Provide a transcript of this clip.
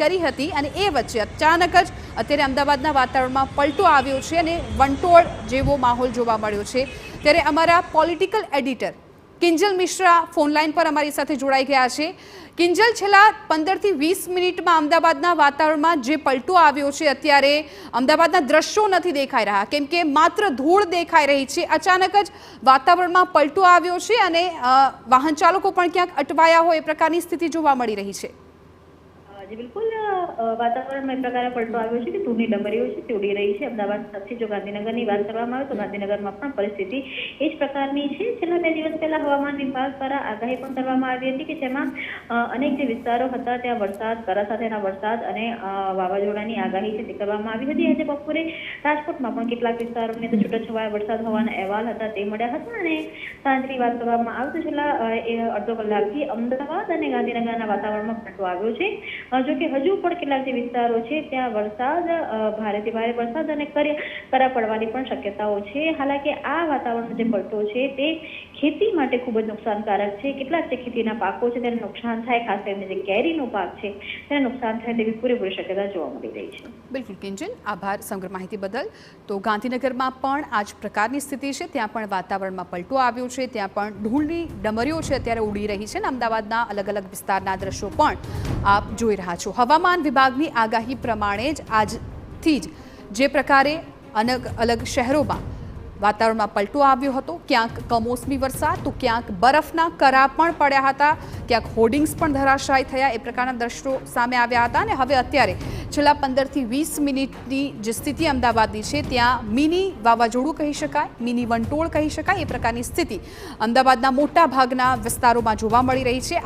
કરી હતી અને એ વચ્ચે અચાનક જ અત્યારે અમદાવાદના વાતાવરણમાં પલટો આવ્યો છે અને વંટોળ જેવો માહોલ જોવા મળ્યો છે। ત્યારે અમારા political editor Kinjal Mishra phone line પર અમારી સાથે જોડાઈ ગયા છે। કિંજલ, છેલ્લા 15 થી 20 મિનિટમાં અમદાવાદના વાતાવરણમાં જે પલટો આવ્યો છે, અત્યારે અમદાવાદના દ્રશ્યો નથી દેખાઈ રહ્યા, કેમ કે માત્ર ધૂળ દેખાઈ રહી છે। અચાનક જ વાતાવરણમાં પલટો આવ્યો છે અને વાહન ચાલકો પણ ક્યાંક અટવાયા હોય એ પ્રકારની સ્થિતિ જોવા મળી રહી છે। जी बिल्कुल वातावरण में प्रकार पलटो आव्यो छे कि धूळनी डमरीओ छे ते उड़ी रही है। अमदावाद સાથે જો ગાંધીનગરની વાત કરવામાં આવે તો ગાંધીનગરમાં પણ પરિસ્થિતિ એ જ પ્રકારની છે। છેલ્લા 2 દિવસ પહેલા હવામાન વિભાગ દ્વારા આગાહી પણ કરવામાં આવી હતી કે જેમાં અનેક જે વિસ્તારો હતા ત્યાં વરસાદ, કરા સાથેના વરસાદ અને વાવાઝોડાની આગાહી છે તે કરવામાં આવી હતી। આજે બપોરે રાજકોટમાં પણ કેટલાક વિસ્તારોની તો છૂટાછવાયા વરસાદ હોવાના અહેવાલ હતા તે મળ્યા હતા અને સાંજની વાત કરવામાં આવે તો છેલ્લા અડધો કલાકથી અમદાવાદ અને ગાંધીનગરના વાતાવરણમાં પલટો આવ્યો છે। જો કે હજુ પણ કેટલાક જે વિસ્તારો છે ત્યાં વરસાદ, ભારેથી ભારે વરસાદ અને કરા પડવાની પણ શક્યતાઓ છે। હાલાકી આ વાતાવરણ જે પલટો છે તે ખેતી માટે ખૂબ જ નુકસાનકારક છે। કેટલાક જે ખેતીના પાકો છે તેને નુકસાન થાય, ખાસ કરીને જે કેરીનો પાક છે તેને નુકસાન થાય તેવી પૂરેપૂરી શક્યતા જોવા મળી રહી છે। બિલકુલ કિંજલ, આભાર સમગ્ર માહિતી બદલ। તો ગાંધીનગરમાં પણ આ જ પ્રકારની સ્થિતિ છે, ત્યાં પણ વાતાવરણમાં પલટો આવ્યો છે, ત્યાં પણ ધૂળની ડમરીઓ છે અત્યારે ઉડી રહી છે અને અમદાવાદના અલગ અલગ વિસ્તારના દ્રશ્યો પણ આપ જોઈ રહ્યા છો। હવામાન વિભાગની આગાહી પ્રમાણે જ આજથી જ જે પ્રકારે અલગ અલગ શહેરોમાં વાતાવરણમાં પલટો આવ્યો હતો, ક્યાંક કમોસમી વરસાદ તો ક્યાંક બરફના કરા પણ પડ્યા હતા, ક્યાંક હોર્ડિંગ્સ પણ ધરાશાયી થયા, એ પ્રકારના દ્રશ્યો સામે આવ્યા હતા અને હવે અત્યારે છેલ્લા 15 થી 20 મિનિટની જે સ્થિતિ અમદાવાદની છે ત્યાં મિની વાવાઝોડું કહી શકાય, મિની વંટોળ કહી શકાય, એ પ્રકારની સ્થિતિ અમદાવાદના મોટા ભાગના વિસ્તારોમાં જોવા મળી રહી છે।